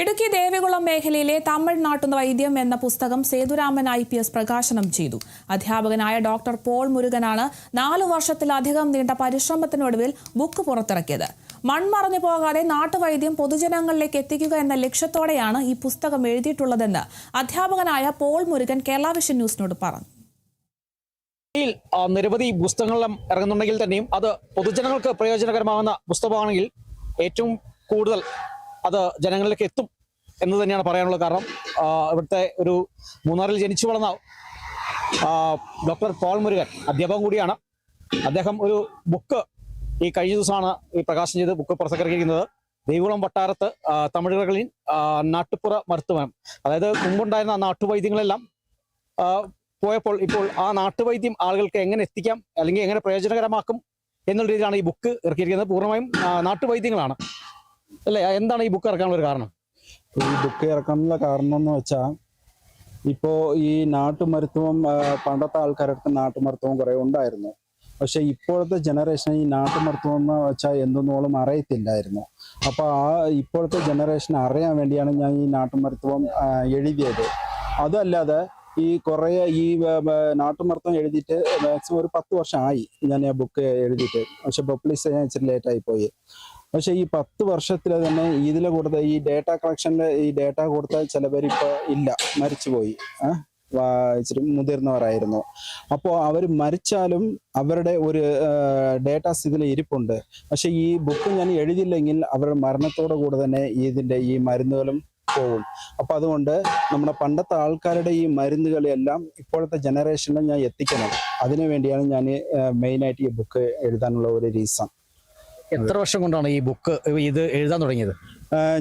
ഇടുക്കി ദേവികുളം മേഖലയിലെ തമിഴ്നാട്ടുന്ന വൈദ്യം എന്ന പുസ്തകം സേതുരാമൻ IPS പ്രകാശനം ചെയ്തു. അധ്യാപകനായ ഡോക്ടർ പോൾ മുരുകനാണ് 4 വർഷത്തിലധികം നീണ്ട പരിശ്രമത്തിനൊടുവിൽ ബുക്ക് പുറത്തിറക്കിയത്. മൺമറഞ്ഞു പോകാതെ നാട്ടുവൈദ്യം പൊതുജനങ്ങളിലേക്ക് എത്തിക്കുക എന്ന ലക്ഷ്യത്തോടെയാണ് ഈ പുസ്തകം എഴുതിയിട്ടുള്ളതെന്ന് അധ്യാപകനായ പോൾ മുരുകൻ കേരള വിഷൻ ന്യൂസിനോട് പറഞ്ഞു. നിരവധി പുസ്തകങ്ങളും ഇറങ്ങുന്നുണ്ടെങ്കിൽ തന്നെയും അത് പൊതുജനങ്ങൾക്ക് പ്രയോജനകരമാകുന്ന പുസ്തകമാണെങ്കിൽ ഏറ്റവും കൂടുതൽ അത് ജനങ്ങളിലേക്ക് എത്തും എന്ന് തന്നെയാണ് പറയാനുള്ളത്. കാരണം ഇവിടുത്തെ ഒരു മൂന്നാറിൽ ജനിച്ചു വളർന്ന ഡോക്ടർ പോൾ മുരുകൻ അധ്യാപകൻ കൂടിയാണ്. അദ്ദേഹം ഒരു ബുക്ക് ഈ കഴിഞ്ഞ ദിവസമാണ് ഈ പ്രകാശനം ചെയ്ത് ബുക്ക് പുറത്തിറക്കിയിരിക്കുന്നത്. ദേവികുളം വട്ടാരത്ത് തമിഴകളിൽ നാട്ടുപുറ മരുത്തുവനം, അതായത് മുമ്പുണ്ടായിരുന്ന നാട്ടുവൈദ്യങ്ങളെല്ലാം പോയപ്പോൾ ഇപ്പോൾ ആ നാട്ടുവൈദ്യം ആളുകൾക്ക് എങ്ങനെ എത്തിക്കാം അല്ലെങ്കിൽ എങ്ങനെ പ്രയോജനകരമാക്കും എന്നുള്ള രീതിയിലാണ് ഈ ബുക്ക് ഇറക്കിയിരിക്കുന്നത്. പൂർണ്ണമായും നാട്ടുവൈദ്യങ്ങളാണ് അല്ലേ? എന്താണ് ഈ ബുക്ക് ഇറക്കാനുള്ള ഒരു കാരണം? ഈ ബുക്ക് ഇറക്കാനുള്ള കാരണം എന്ന് വെച്ചാൽ ഇപ്പോൾ ഈ നാട്ടുമരുത്തുവം പണ്ടത്തെ ആൾക്കാരുടെ നാട്ടുമരുത്തുവം കുറേ ഉണ്ടായിരുന്നു. പക്ഷെ ഇപ്പോഴത്തെ ജനറേഷൻ ഈ നാട്ടുമരുത്തുവം എന്ന് വെച്ചാൽ എന്തെന്നോളം അറിയത്തില്ലായിരുന്നു. അപ്പോൾ ഇപ്പോഴത്തെ ജനറേഷൻ അറിയാൻ വേണ്ടിയാണ് ഞാൻ ഈ നാട്ടുമരുത്തുവം എഴുതിയത്. അതല്ലാതെ ഈ കുറേ ഈ നാട്ടുമരുത്തുവം എഴുതിയിട്ട് മാക്സിമം ഒരു 10 വർഷമായി ഞാൻ ആ ബുക്ക് എഴുതിയിട്ട്. പക്ഷെ പബ്ലിഷ് ചെയ്യാൻ ഇച്ചിരി ലേറ്റായി പോയി. പക്ഷെ ഈ 10 വർഷത്തിൽ തന്നെ ഇതിൽ കൊടുത്ത ഈ ഡേറ്റ കളക്ഷനിൽ ഈ ഡേറ്റ കൊടുത്ത ചിലവരിപ്പോൾ ഇല്ല, മരിച്ചുപോയി. ഇച്ചിരി മുതിർന്നവരായിരുന്നു. അപ്പോൾ അവർ മരിച്ചാലും അവരുടെ ഒരു ഡേറ്റാസ് ഇതിൽ ഇരിപ്പുണ്ട്. പക്ഷെ ഈ ബുക്ക് ഞാൻ എഴുതിയില്ലെങ്കിൽ അവരുടെ മരണത്തോടു കൂടെ തന്നെ ഇതിൻ്റെ ഈ മരുന്നുകളും പോകും. അപ്പൊ അതുകൊണ്ട് നമ്മുടെ പണ്ടത്തെ ആൾക്കാരുടെ ഈ മരുന്നുകളെല്ലാം ഇപ്പോഴത്തെ ജനറേഷനിൽ ഞാൻ എത്തിക്കണം. അതിനു വേണ്ടിയാണ് ഞാൻ മെയിനായിട്ട് ഈ ബുക്ക് എഴുതാനുള്ള ഒരു റീസൺ. എത്ര വർഷം കൊണ്ടാണ് ഈ ബുക്ക് ഇത് എഴുതാൻ തുടങ്ങിയത്?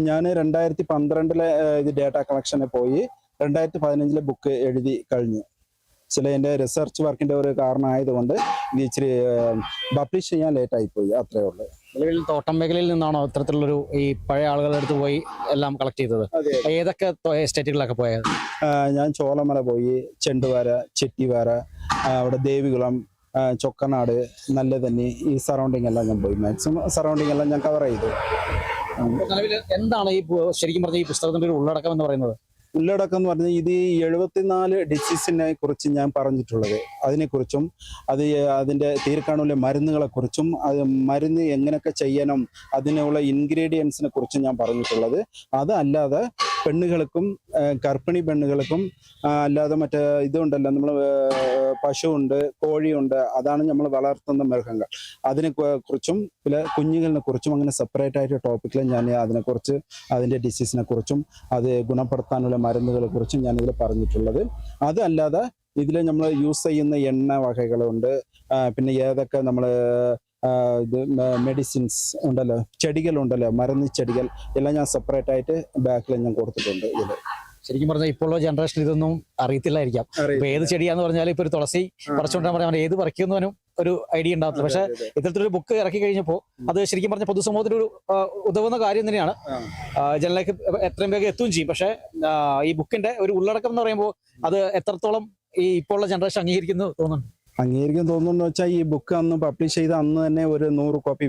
ഞാൻ 2012 ഇത് ഡേറ്റ കളക്ഷന് പോയി 2015 ബുക്ക് എഴുതി കഴിഞ്ഞു. ചില എൻ്റെ റിസർച്ച് വർക്കിന്റെ ഒരു കാരണമായതുകൊണ്ട് ഇത് ഇച്ചിരി പബ്ലിഷ് ചെയ്യാൻ ലേറ്റായി പോയി, അത്രേ ഉള്ളൂ. നിലവിൽ തോട്ടം മേഖലയിൽ നിന്നാണോ ഇത്തരത്തിലുള്ളൊരു ഈ പഴയ ആളുകളുടെ അടുത്ത് പോയി എല്ലാം കളക്ട് ചെയ്തത്? ഏതൊക്കെ സ്റ്റേറ്റുകളിലൊക്കെ പോയത്? ഞാൻ ചോലമല പോയി, ചെണ്ടുവാര, ചെട്ടിവാര, അവിടെ ദേവികുളം, ചൊക്കനാട്, നല്ലതന്നി, ഈ സറൗണ്ടിങ് എല്ലാം ഞാൻ പോയി. മാക്സിമം സറൗണ്ടിങ് എല്ലാം ഞാൻ കവർ ചെയ്തു. എന്താണ് ഈ ശരിക്കും പറഞ്ഞ ഈ പുസ്തകത്തിന്റെ ഒരു ഉള്ളടക്കം എന്ന് പറയുന്നത്? ഉള്ളടക്കം എന്ന് പറഞ്ഞാൽ ഇത് 74 ഡിസീസിനെ കുറിച്ച് ഞാൻ പറഞ്ഞിട്ടുള്ളത്. അതിനെക്കുറിച്ചും അതിൻ്റെ തീർക്കാനുള്ള മരുന്നുകളെ കുറിച്ചും അത് മരുന്ന് എങ്ങനെയൊക്കെ ചെയ്യണം അതിനുള്ള ഇൻഗ്രീഡിയൻസിനെ കുറിച്ചും ഞാൻ പറഞ്ഞിട്ടുള്ളത്. അതല്ലാതെ പെണ്ണുകൾക്കും ഗർഭിണി പെണ്ണുകൾക്കും അല്ലാതെ മറ്റേ ഇതുണ്ടല്ലോ, നമ്മൾ പശുവുണ്ട്, കോഴിയുണ്ട്, അതാണ് നമ്മൾ വളർത്തുന്ന മൃഗങ്ങൾ, അതിനെ കുറിച്ചും പിന്നെ കുഞ്ഞുങ്ങളെ കുറിച്ചും അങ്ങനെ സെപ്പറേറ്റ് ആയിട്ട് ടോപ്പിക്കിൽ ഞാൻ അതിനെക്കുറിച്ച് അതിൻ്റെ ഡിസീസിനെ കുറിച്ചും അത് ഗുണപ്പെടുത്താനുള്ള മരുന്നുകളെ കുറിച്ചും ഞാൻ ഇതിൽ പറഞ്ഞിട്ടുള്ളത്. അതല്ലാതെ ഇതിൽ നമ്മൾ യൂസ് ചെയ്യുന്ന എണ്ണ വകകളുണ്ട്, പിന്നെ ഏതൊക്കെ നമ്മൾ ഇത് മെഡിസിൻസ് ഉണ്ടല്ലോ, ചെടികളുണ്ടല്ലോ, മരുന്ന് ചെടികൾ എല്ലാം ഞാൻ സെപ്പറേറ്റ് ആയിട്ട് ബാക്കിൽ ഞാൻ കൊടുത്തിട്ടുണ്ട്. ഇതിൽ ശരിക്കും പറഞ്ഞാൽ ഇപ്പോഴുള്ള ജനറേഷൻ ഇതൊന്നും അറിയത്തില്ലായിരിക്കാം. ഇപ്പൊ ഏത് ചെടിയാന്ന് പറഞ്ഞാൽ ഇപ്പൊ ഒരു തുളസി പറിച്ചുകൊണ്ടാൽ പറയാൻ ഏത് പറിക്കുന്നവനും ഒരു ഐഡിയ ഉണ്ടാകത്തില്ല. പക്ഷെ ഇത്തരത്തിലൊരു ബുക്ക് ഇറക്കി കഴിഞ്ഞപ്പോൾ അത് ശരിക്കും പറഞ്ഞ പൊതുസമൂഹത്തിന് ഒരു ഉതകുന്ന കാര്യം തന്നെയാണ്. ജനങ്ങളിലേക്ക് എത്രയും വേഗം എത്തുകയും ചെയ്യും. പക്ഷെ ഈ ബുക്കിന്റെ ഒരു ഉള്ളടക്കം എന്ന് പറയുമ്പോൾ അത് എത്രത്തോളം ഈ ഇപ്പോൾ ഉള്ള ജനറേഷൻ അംഗീകരിക്കുന്നു തോന്നുന്നു? അംഗീകരിക്കാൻ തോന്നുന്നു വെച്ചാൽ ഈ ബുക്ക് അന്ന് പബ്ലിഷ് ചെയ്ത അന്ന് തന്നെ ഒരു 100 കോപ്പി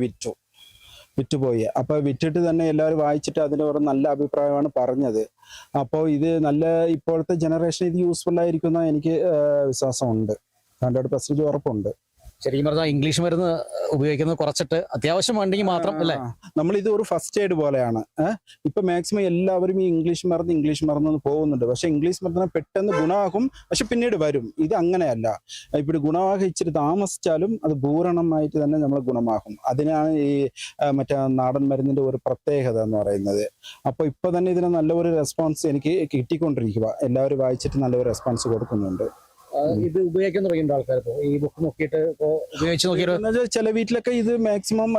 വിറ്റുപോയി. അപ്പോൾ വിറ്റിട്ട് തന്നെ എല്ലാവരും വായിച്ചിട്ട് അതിന് ഒരു നല്ല അഭിപ്രായമാണ് പറഞ്ഞത്. അപ്പോൾ ഇത് നല്ല ഇപ്പോഴത്തെ ജനറേഷൻ ഇത് യൂസ്ഫുൾ ആയിരിക്കുന്ന എനിക്ക് വിശ്വാസമുണ്ട്, 100% ഉറപ്പുണ്ട്. ശരിക്കും പറഞ്ഞാൽ ഇംഗ്ലീഷ് മരുന്ന് ഉപയോഗിക്കുന്നത് കുറച്ചിട്ട് അത്യാവശ്യം വേണ്ടെങ്കിൽ മാത്രം അല്ലേ? നമ്മൾ ഇത് ഒരു ഫസ്റ്റ് എയ്ഡ് പോലെയാണ്. ഇപ്പൊ മാക്സിമം എല്ലാവരും ഈ ഇംഗ്ലീഷ് മരുന്ന് പോകുന്നുണ്ട്. പക്ഷെ ഇംഗ്ലീഷ് മരുന്നിനെ പെട്ടെന്ന് ഗുണമാകും, പക്ഷെ പിന്നീട് വരും. ഇത് അങ്ങനെയല്ല. ഇപ്പോൾ ഗുണമാകും ഇച്ചിരി താമസിച്ചാലും അത് പൂരണമായിട്ട് തന്നെ നമ്മൾ ഗുണമാകും. അതിനാണ് ഈ മറ്റേ നാടൻ മരുന്നിന്റെ ഒരു പ്രത്യേകത എന്ന് പറയുന്നത്. അപ്പൊ ഇപ്പൊ തന്നെ ഇതിന് നല്ലൊരു റെസ്പോൺസ് എനിക്ക് കിട്ടിക്കൊണ്ടിരിക്കുക. എല്ലാവരും വായിച്ചിട്ട് നല്ലൊരു റെസ്പോൺസ് കൊടുക്കുന്നുണ്ട്. ഇത് ഉപയോഗിക്കാൻ തുടങ്ങിയ ആൾക്കാർ ഈ ബുക്ക് നോക്കിയിട്ട് ഉപയോഗിച്ച് നോക്കിയിട്ട് ചില വീട്ടിലൊക്കെ ഇത് മാക്സിമം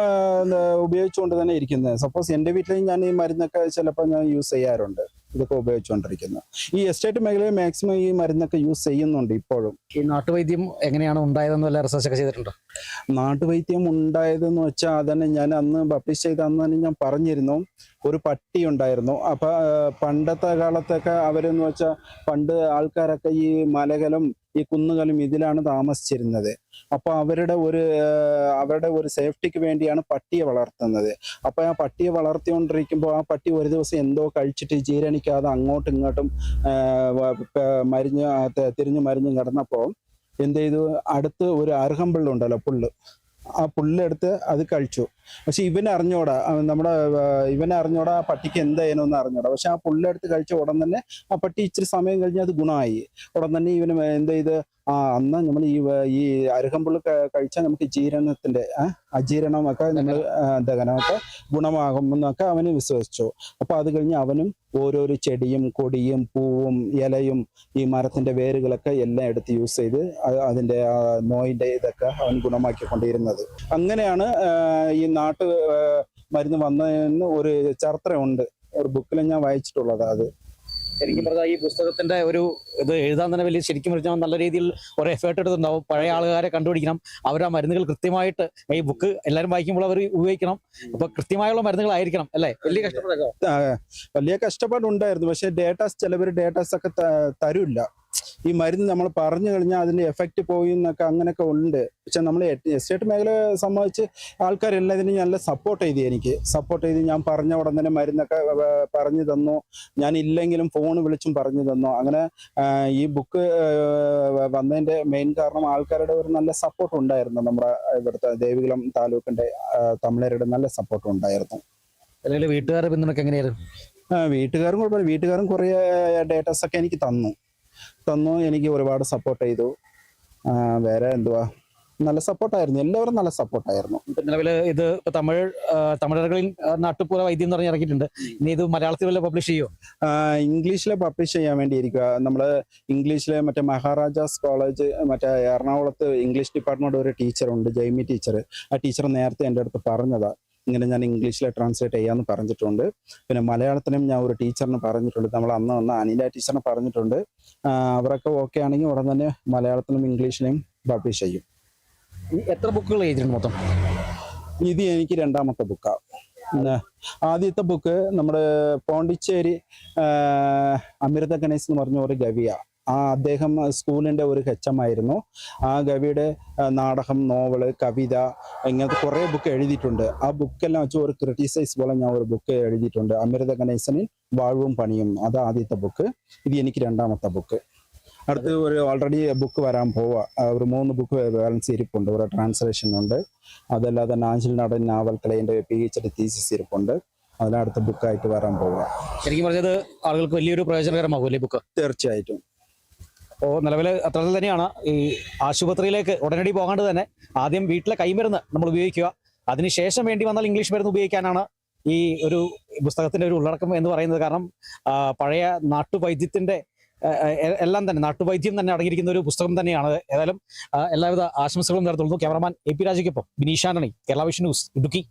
ഉപയോഗിച്ചുകൊണ്ട് തന്നെ ഇരിക്കുന്നത്. സപ്പോസ് എൻ്റെ വീട്ടിൽ ഞാൻ ഈ മരുന്നൊക്കെ ചിലപ്പോൾ ഞാൻ യൂസ് ചെയ്യാറുണ്ട്, ഇതൊക്കെ ഉപയോഗിച്ചുകൊണ്ടിരിക്കുന്നത്. ഈ എസ്റ്റേറ്റ് മേഖലയിൽ മാക്സിമം ഈ മരുന്നൊക്കെ യൂസ് ചെയ്യുന്നുണ്ട് ഇപ്പോഴും. ഈ നാട്ടുവൈദ്യം എങ്ങനെയാണ് ഉണ്ടായതെന്ന് വല്ല റിസർച്ച് ഒക്കെ ചെയ്തിട്ടുണ്ടോ? നാട്ടുവൈദ്യം ഉണ്ടായതെന്ന് വെച്ചാൽ അതന്നെ ഞാൻ അന്ന് പബ്ലിഷ് ചെയ്ത അന്ന് തന്നെ ഞാൻ പറഞ്ഞിരുന്നു. ഒരു പട്ടി ഉണ്ടായിരുന്നു. അപ്പൊ പണ്ടത്തെ കാലത്തൊക്കെ അവരെന്ന് വെച്ചാൽ പണ്ട് ആൾക്കാരൊക്കെ ഈ മലകളും ഈ കുന്നുകളും ഇതിലാണ് താമസിച്ചിരുന്നത്. അപ്പൊ അവരുടെ ഒരു സേഫ്റ്റിക്ക് വേണ്ടിയാണ് പട്ടിയെ വളർത്തുന്നത്. അപ്പൊ ആ പട്ടിയെ വളർത്തിക്കൊണ്ടിരിക്കുമ്പോൾ ആ പട്ടി ഒരു ദിവസം എന്തോ കഴിച്ചിട്ട് ജീരണിക്കാതെ അങ്ങോട്ടും ഇങ്ങോട്ടും തിരിഞ്ഞു മരിഞ്ഞും കിടന്നപ്പോൾ എന്ത് ചെയ്തു, അടുത്ത് ഒരു അർഹമ്പുള്ളുണ്ടല്ലോ, പുല്ല്, ആ പുല്ലെടുത്ത് അത് കഴിച്ചു. പക്ഷെ ഇവനെ അറിഞ്ഞോടാ ആ പട്ടിക്ക് എന്തായാലും അറിഞ്ഞോടാ. പക്ഷെ ആ പുല്ലെടുത്ത് കഴിച്ച ഉടൻ തന്നെ ആ പട്ടി ഇച്ചിരി സമയം കഴിഞ്ഞ് അത് ഗുണമായി. ഉടൻ തന്നെ ഇവന് എന്ത് ചെയ്ത്, അന്ന് നമ്മൾ ഈ അരുകമ്പുള്ള് കഴിച്ചാൽ നമുക്ക് ജീരണത്തിന്റെ അജീരണമൊക്കെ നമ്മൾ ദഹനമൊക്കെ ഗുണമാകുമെന്നൊക്കെ അവന് വിശ്വസിച്ചു. അപ്പൊ അത് കഴിഞ്ഞ് അവനും ഓരോരോ ചെടിയും കൊടിയും പൂവും ഇലയും ഈ മരത്തിന്റെ വേരുകളൊക്കെ എല്ലാം എടുത്ത് യൂസ് ചെയ്ത് അതിന്റെ നോയിന്റെ ഇതൊക്കെ അവൻ ഗുണമാക്കിക്കൊണ്ടിരുന്നത്. അങ്ങനെയാണ് ഈ നാട്ടു മരുന്ന് വന്നതെന്ന് ഒരു ചരിത്രമുണ്ട്, ഒരു ബുക്കിൽ ഞാൻ വായിച്ചിട്ടുള്ളത്. അത് ശരിക്കും പറഞ്ഞാൽ ഈ പുസ്തകത്തിന്റെ ഒരു ഇത് എഴുതാൻ തന്നെ വലിയ, ശരിക്കും പറഞ്ഞാൽ നല്ല രീതിയിൽ ഒരു എഫേർട്ട് എടുത്തിട്ടുണ്ടാവും. പഴയ ആളുകാരെ കണ്ടുപിടിക്കണം, അവരാ മരുന്നുകൾ കൃത്യമായിട്ട് ഈ ബുക്ക് എല്ലാവരും വായിക്കുമ്പോൾ അവർ ഉപയോഗിക്കണം. അപ്പൊ കൃത്യമായുള്ള മരുന്നുകളായിരിക്കണം അല്ലേ? വലിയ കഷ്ടപ്പാടുണ്ടായിരുന്നു. പക്ഷെ ചിലവർ ഡേറ്റാസ് ഒക്കെ തരില്ല. ഈ മരുന്ന് നമ്മൾ പറഞ്ഞു കഴിഞ്ഞാൽ അതിന്റെ എഫക്റ്റ് പോയി എന്നൊക്കെ അങ്ങനെയൊക്കെ ഉണ്ട്. പക്ഷെ നമ്മൾ എസ്റ്റേറ്റ് മേഖലയെ സംബന്ധിച്ച് ആൾക്കാരെല്ലാത്തിനും നല്ല സപ്പോർട്ട് ചെയ്ത് ഞാൻ പറഞ്ഞ ഉടൻ തന്നെ മരുന്നൊക്കെ പറഞ്ഞു തന്നു. ഞാൻ ഇല്ലെങ്കിലും ഫോൺ വിളിച്ചും പറഞ്ഞു തന്നു. അങ്ങനെ ഈ ബുക്ക് വന്നതിന്റെ മെയിൻ കാരണം ആൾക്കാരുടെ ഒരു നല്ല സപ്പോർട്ട് ഉണ്ടായിരുന്നു. നമ്മുടെ ഇവിടുത്തെ ദേവികുളം താലൂക്കിന്റെ തമിഴരുടെ നല്ല സപ്പോർട്ട് ഉണ്ടായിരുന്നു. അല്ലെങ്കിൽ വീട്ടുകാരുടെ പിന്തുണക്ക് എങ്ങനെയായിരുന്നു? വീട്ടുകാരും കുഴപ്പമില്ല. വീട്ടുകാരും കുറേ ഡേറ്റാസ് ഒക്കെ എനിക്ക് തന്നു. എനിക്ക് ഒരുപാട് സപ്പോർട്ട് ചെയ്തു. വേറെ എന്തുവാ, നല്ല സപ്പോർട്ടായിരുന്നു. എല്ലാവരും നല്ല സപ്പോർട്ടായിരുന്നു. നിലവിൽ ഇത് തമിഴർകളിൽ നാട്ടുപുറ വൈദ്യം എന്ന് പറഞ്ഞ് ഇറക്കിയിട്ടുണ്ട്. ഇനി ഇത് മലയാളത്തിൽ വല്ല പബ്ലിഷ് ചെയ്യുമോ? ഇംഗ്ലീഷിൽ പബ്ലിഷ് ചെയ്യാൻ വേണ്ടി ഇരിക്കുക. നമ്മള് ഇംഗ്ലീഷിലെ മറ്റേ മഹാരാജാസ് കോളേജ് മറ്റേ എറണാകുളത്ത് ഇംഗ്ലീഷ് ഡിപ്പാർട്ട്മെന്റ് ഒരു ടീച്ചറുണ്ട്, ജൈമി ടീച്ചർ. ആ ടീച്ചർ നേരത്തെ എൻ്റെ അടുത്ത് പറഞ്ഞതാ, ഇങ്ങനെ ഞാൻ ഇംഗ്ലീഷിലെ ട്രാൻസ്ലേറ്റ് ചെയ്യാമെന്ന് പറഞ്ഞിട്ടുണ്ട്. പിന്നെ മലയാളത്തിനും ഞാൻ ഒരു ടീച്ചറിന് പറഞ്ഞിട്ടുണ്ട്. നമ്മൾ അന്ന് അനില ടീച്ചറിനെ പറഞ്ഞിട്ടുണ്ട്. അവരൊക്കെ ഓക്കെ ആണെങ്കിൽ ഉടൻ തന്നെ മലയാളത്തിലും ഇംഗ്ലീഷിലും പബ്ലിഷ് ചെയ്യും. എത്ര ബുക്കുകൾ എഴുതിയിട്ടുണ്ട് മൊത്തം? ഇത് എനിക്ക് രണ്ടാമത്തെ ബുക്കാണ്. ആദ്യത്തെ ബുക്ക് നമ്മുടെ പോണ്ടിച്ചേരി അമൃത ഗണേശ് എന്ന് പറഞ്ഞ ഒരു ഗവിയ. അദ്ദേഹം സ്കൂളിൻ്റെ ഒരു ഹെച്ചമായിരുന്നു. ആ ഗവിയുടെ നാടകം, നോവല്, കവിത, ഇങ്ങനത്തെ കുറേ ബുക്ക് എഴുതിയിട്ടുണ്ട്. ആ ബുക്കെല്ലാം വെച്ച് ഒരു ക്രിട്ടിസൈസ് പോലെ ഞാൻ ഒരു ബുക്ക് എഴുതിയിട്ടുണ്ട്, അമൃത ഗണേശനിൽ വാഴവും പണിയും. അത് ആദ്യത്തെ ബുക്ക്. ഇത് എനിക്ക് രണ്ടാമത്തെ ബുക്ക്. അടുത്ത് ഒരു ഓൾറെഡി ബുക്ക് വരാൻ പോവാ. ഒരു 3 ബുക്ക് ബാലൻസ് ഇരിപ്പുണ്ട്. ഒരു ട്രാൻസ്ലേഷൻ ഉണ്ട്. അതല്ലാതെ നാഞ്ചിൽ നടൻ നാവൽ കലയുടെ PhD തീസിസ് ഇരിപ്പുണ്ട്. അതിനടുത്ത ബുക്കായിട്ട് വരാൻ പോവുക. ശരിക്കും പറഞ്ഞത് ആളുകൾക്ക് വലിയൊരു പ്രയോജനകരമാകുമല്ലേ ബുക്ക്? തീർച്ചയായിട്ടും. അപ്പോൾ നിലവിൽ അത്രത്തിൽ തന്നെയാണ്. ഈ ആശുപത്രിയിലേക്ക് ഉടനടി പോകാണ്ട് തന്നെ ആദ്യം വീട്ടിലെ കൈമരുന്ന് നമ്മൾ ഉപയോഗിക്കുക. അതിനുശേഷം വേണ്ടി വന്നാൽ ഇംഗ്ലീഷ് മരുന്ന് ഉപയോഗിക്കാനാണ് ഈ ഒരു പുസ്തകത്തിന്റെ ഒരു ഉള്ളടക്കം എന്ന് പറയുന്നത്. കാരണം പഴയ നാട്ടുവൈദ്യത്തിന്റെ എല്ലാം തന്നെ, നാട്ടുവൈദ്യം തന്നെ അടങ്ങിയിരിക്കുന്ന ഒരു പുസ്തകം തന്നെയാണ്. ഏതായാലും എല്ലാവിധ ആശംസകളും നേർത്തുള്ളൂ. ക്യാമറമാൻ AP രാജയ്ക്കൊപ്പം Bineesh Antony, Kerala vision news, Idukki.